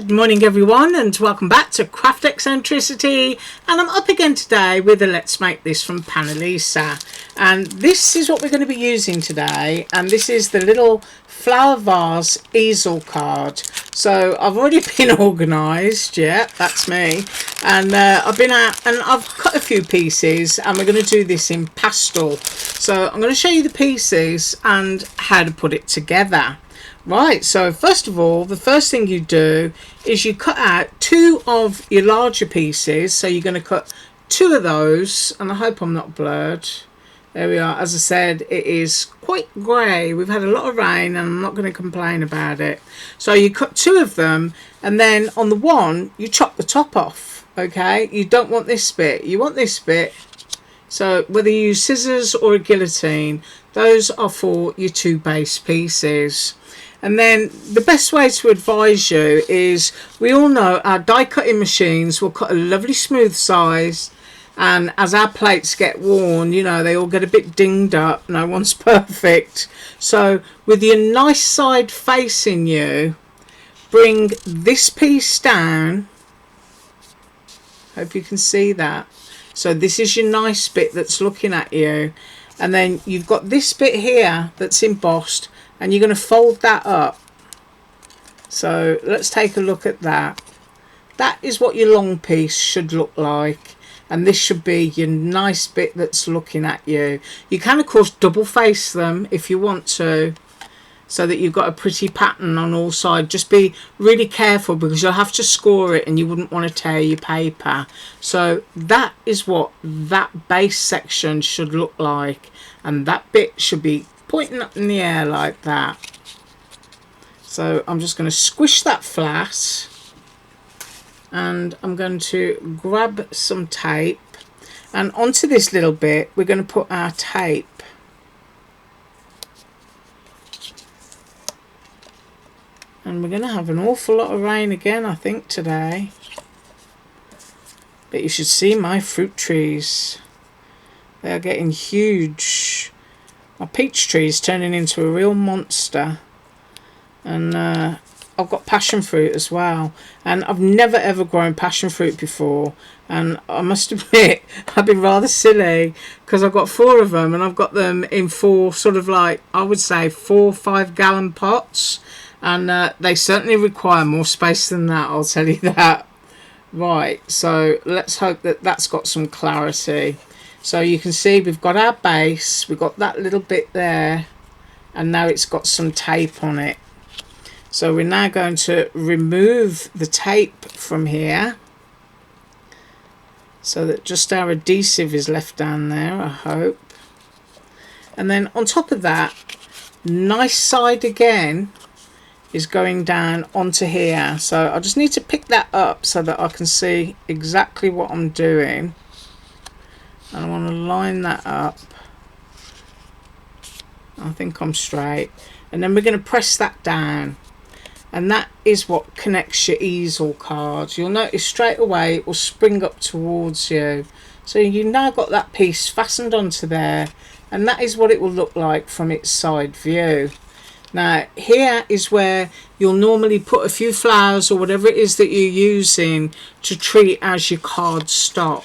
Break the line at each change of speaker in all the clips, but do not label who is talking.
Good morning everyone, and welcome back to Craft Eccentricity, and I'm up again today with a Let's Make This from Panalisa. And this is what we're going to be using today, and this is the little flower vase easel card. So I've already been organised, yeah, that's me, and I've been out and I've cut a few pieces, and we're going to do this in pastel. So I'm going to show you the pieces and how to put it together. Right, so first of all, the first thing you do is you cut out two of your larger pieces. So you're going to cut two of those, and I hope I'm not blurred. There we are. As I said, it is quite grey. We've had a lot of rain and I'm not going to complain about it. So you cut two of them, and then on the one you chop the top off. Okay, you don't want this bit, you want this bit. So whether you use scissors or a guillotine, those are for your two base pieces. And then the best way to advise you is, we all know our die cutting machines will cut a lovely smooth size, and as our plates get worn, you know, they all get a bit dinged up. No one's perfect. So with your nice side facing you, bring this piece down. Hope you can see that. So this is your nice bit that's looking at you, and then you've got this bit here that's embossed, and you're going to fold that up. So let's take a look at that. That is what your long piece should look like, and this should be your nice bit that's looking at you. You can of course double face them if you want to, so that you've got a pretty pattern on all sides. Just be really careful, because you'll have to score it and you wouldn't want to tear your paper. So that is what that base section should look like, and that bit should be pointing up in the air like that. So I'm just going to squish that flat, and I'm going to grab some tape, and onto this little bit we're going to put our tape. And we're going to have an awful lot of rain again, I think, today. But you should see my fruit trees. They are getting huge. My peach tree is turning into a real monster. And I've got passion fruit as well. And I've never ever grown passion fruit before. And I must admit, I've been rather silly, because I've got 4 of them, and I've got them in 4 sort of like, I would say 4 5-gallon pots. And they certainly require more space than that, I'll tell you that. Right, so let's hope that that's got some clarity. So you can see we've got our base, we've got that little bit there, and now it's got some tape on it. So we're now going to remove the tape from here, so that just our adhesive is left down there, I hope. And then on top of that, nice side again is going down onto here. So I just need to pick that up so that I can see exactly what I'm doing. And I want to line that up. I think I'm straight. And then we're going to press that down. And that is what connects your easel card. You'll notice straight away it will spring up towards you. So you've now got that piece fastened onto there. And that is what it will look like from its side view. Now here is where you'll normally put a few flowers or whatever it is that you're using to treat as your card stop.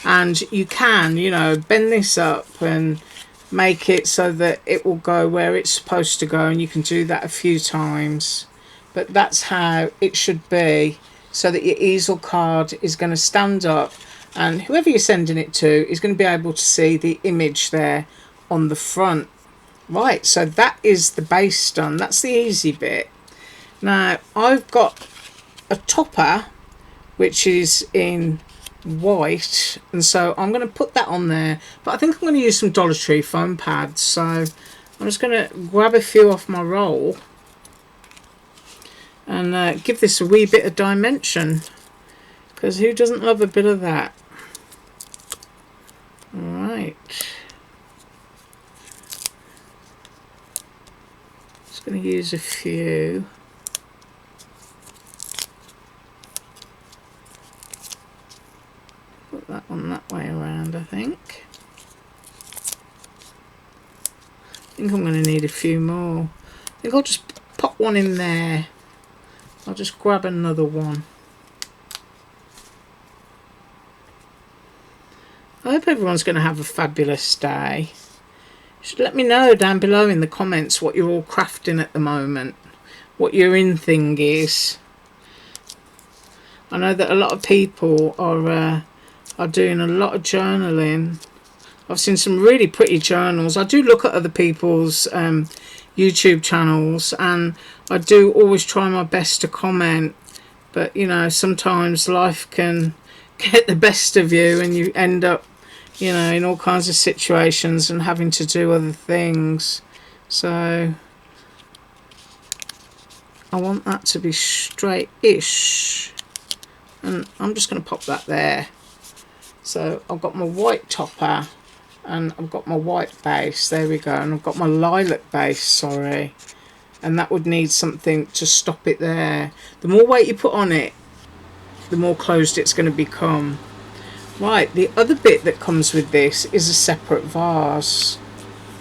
And you can, you know, bend this up and make it so that it will go where it's supposed to go, and you can do that a few times. But that's how it should be, so that your easel card is going to stand up, and whoever you're sending it to is going to be able to see the image there on the front. Right, so that is the base done. That's the easy bit. Now I've got a topper which is in white, and so I'm going to put that on there, but I think I'm going to use some Dollar Tree foam pads. So I'm just going to grab a few off my roll and give this a wee bit of dimension, because who doesn't love a bit of that? Alright, going to use a few. Put that one that way around, I think. I think I'm going to need a few more. I think I'll just pop one in there. I'll just grab another one. I hope everyone's going to have a fabulous day. You should let me know down below in the comments what you're all crafting at the moment, what your in thing is. I know that a lot of people are doing a lot of journaling. I've seen some really pretty journals. I do look at other people's YouTube channels, and I do always try my best to comment, but you know, sometimes life can get the best of you and you end up, you know, in all kinds of situations and having to do other things. So I want that to be straight-ish, and I'm just going to pop that there. So I've got my white topper and I've got my white base, there we go, and I've got my lilac base, sorry, and that would need something to stop it there. The more weight you put on it, the more closed it's going to become. Right, the other bit that comes with this is a separate vase,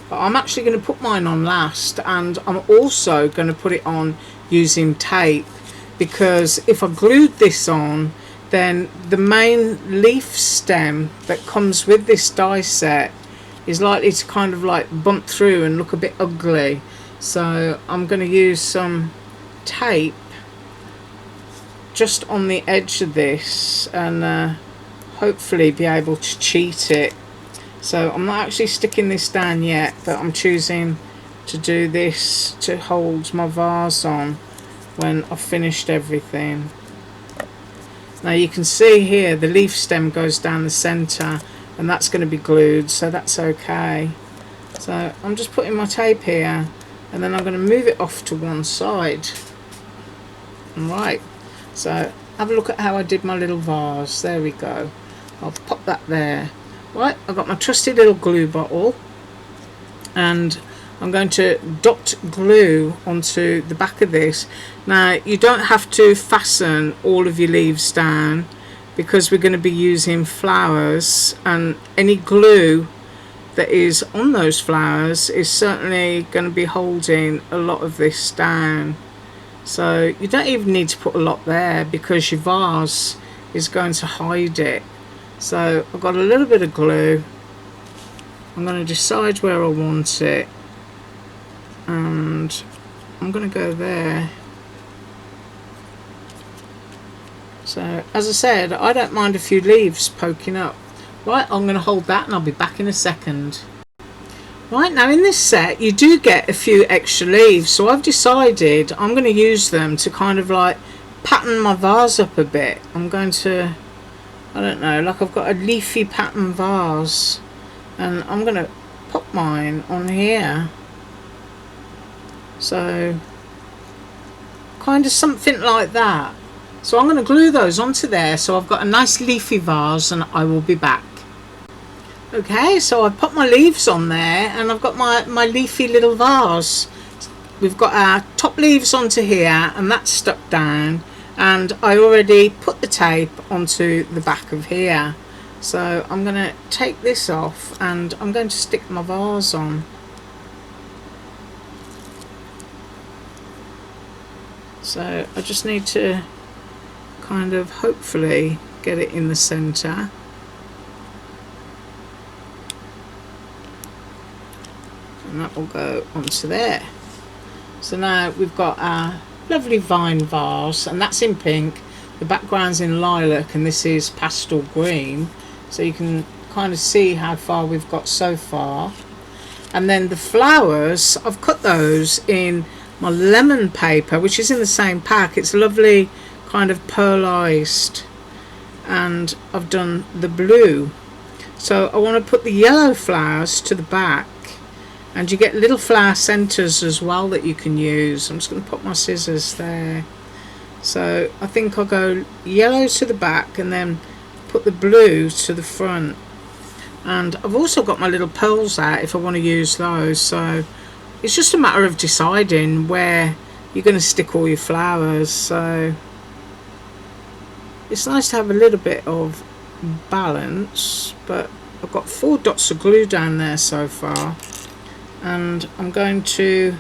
but I'm actually going to put mine on last, and I'm also going to put it on using tape, because if I glued this on, then the main leaf stem that comes with this die set is likely to kind of like bump through and look a bit ugly. So I'm going to use some tape just on the edge of this and hopefully be able to cheat it. So I'm not actually sticking this down yet, but I'm choosing to do this to hold my vase on when I've finished everything. Now you can see here the leaf stem goes down the centre, and that's going to be glued, so that's okay. So I'm just putting my tape here, and then I'm going to move it off to one side. Right, so have a look at how I did my little vase. There we go. I'll pop that there. Right, I've got my trusty little glue bottle, and I'm going to dot glue onto the back of this. Now you don't have to fasten all of your leaves down, because we're going to be using flowers, and any glue that is on those flowers is certainly going to be holding a lot of this down. So you don't even need to put a lot there, because your vase is going to hide it. So I've got a little bit of glue. I'm going to decide where I want it, and I'm going to go there. So as I said, I don't mind a few leaves poking up. Right, I'm going to hold that and I'll be back in a second. Right, now in this set you do get a few extra leaves, so I've decided I'm going to use them to kind of like pattern my vase up a bit. I'm going to, I don't know, like I've got a leafy pattern vase, and I'm going to pop mine on here. So kind of something like that. So I'm going to glue those onto there, so I've got a nice leafy vase, and I will be back. Okay, so I've put my leaves on there, and I've got my leafy little vase. We've got our top leaves onto here, and that's stuck down, and I already put the tape onto the back of here. So I'm going to take this off, and I'm going to stick my vase on. So I just need to kind of hopefully get it in the centre. And that will go onto there. So now we've got our lovely vine vase, and that's in pink. The background's in lilac, and this is pastel green. So you can kind of see how far we've got so far. And then the flowers, I've cut those in my lemon paper, which is in the same pack. It's lovely kind of pearlized, and I've done the blue. So I want to put the yellow flowers to the back, and you get little flower centers as well that you can use. I'm just going to put my scissors there. So I think I'll go yellow to the back and then put the blue to the front. And I've also got my little pearls out if I want to use those. So it's just a matter of deciding where you're going to stick all your flowers. So it's nice to have a little bit of balance, but I've got 4 dots of glue down there so far, and I'm going to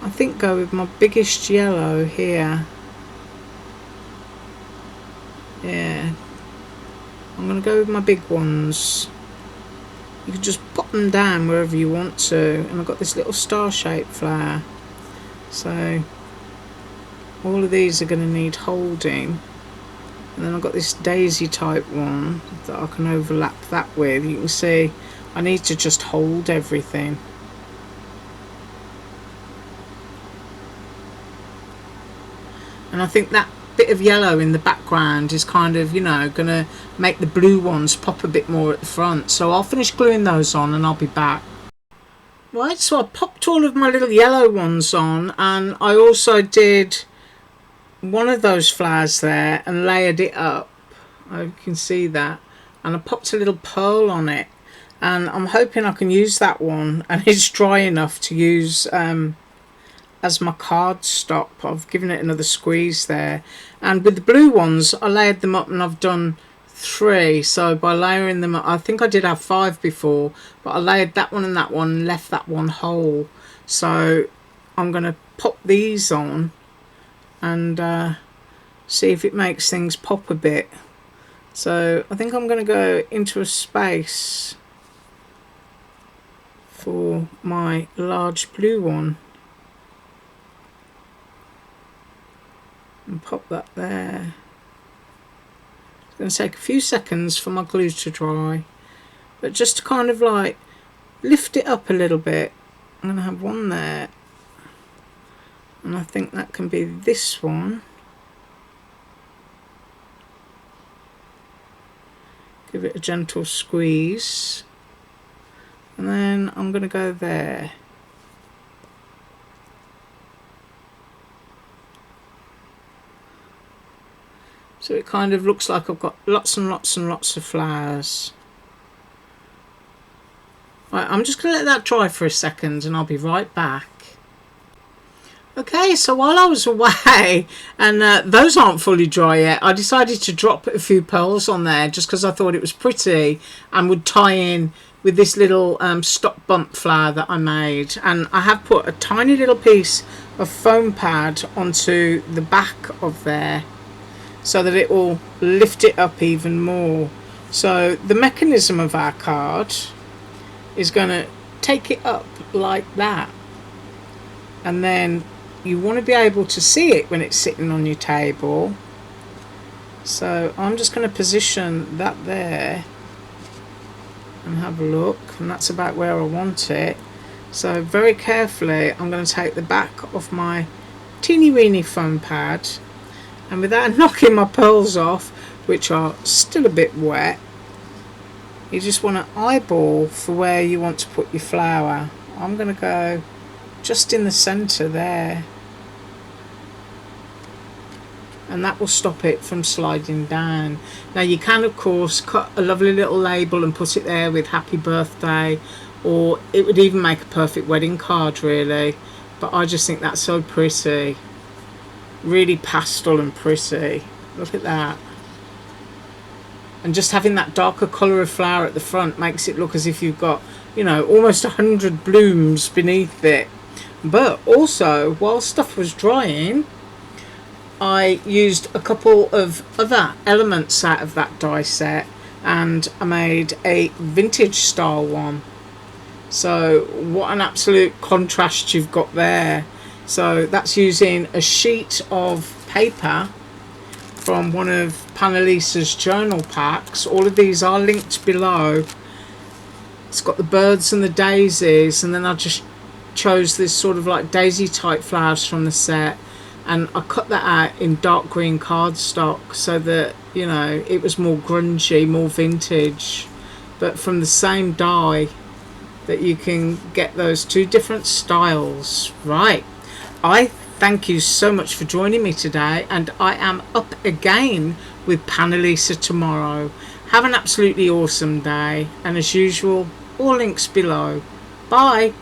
I think go with my biggest yellow here. Yeah, I'm going to go with my big ones. You can just pop them down wherever you want to. And I've got this little star-shaped flower. So all of these are going to need holding. And then I've got this daisy type one that I can overlap that with. You can see I need to just hold everything. And I think that bit of yellow in the background is kind of, you know, going to make the blue ones pop a bit more at the front. So I'll finish gluing those on and I'll be back. Right, so I popped all of my little yellow ones on, and I also did one of those flowers there and layered it up. You can see that. And I popped a little pearl on it. And I'm hoping I can use that one, and it's dry enough to use as my card stop. I've given it another squeeze there. And with the blue ones, I layered them up, and I've done 3. So by layering them up, I think I did have 5 before, but I layered that one and left that one whole. So I'm going to pop these on and see if it makes things pop a bit. So I think I'm going to go into a space for my large blue one and pop that there. It's going to take a few seconds for my glue to dry, but just to kind of like lift it up a little bit. I'm going to have one there, and I think that can be this one. Give it a gentle squeeze, and then I'm going to go there. So it kind of looks like I've got lots and lots and lots of flowers. Right, I'm just going to let that dry for a second and I'll be right back. Okay, so while I was away, and those aren't fully dry yet, I decided to drop a few pearls on there just because I thought it was pretty and would tie in with this little stop bump flower that I made. And I have put a tiny little piece of foam pad onto the back of there so that it will lift it up even more. So the mechanism of our card is going to take it up like that, and then you want to be able to see it when it's sitting on your table. So I'm just going to position that there and have a look, and that's about where I want it. So very carefully I'm going to take the back of my teeny weeny foam pad, and without knocking my pearls off, which are still a bit wet, you just want to eyeball for where you want to put your flower. I'm going to go just in the centre there, and that will stop it from sliding down. Now you can of course cut a lovely little label and put it there with happy birthday, or it would even make a perfect wedding card really, but I just think that's so pretty, really pastel and pretty. Look at that. And just having that darker colour of flower at the front makes it look as if you've got, you know, almost 100 blooms beneath it. But also, while stuff was drying, I used a couple of other elements out of that die set, and I made a vintage style one. So what an absolute contrast you've got there. So that's using a sheet of paper from one of Panalisa's journal packs. All of these are linked below. It's got the birds and the daisies, and then I just chose this sort of like daisy type flowers from the set, and I cut that out in dark green cardstock so that, you know, it was more grungy, more vintage, but from the same die, that you can get those two different styles. Right, I thank you so much for joining me today, and I am up again with Panalisa tomorrow. Have an absolutely awesome day, and as usual, all links below. Bye.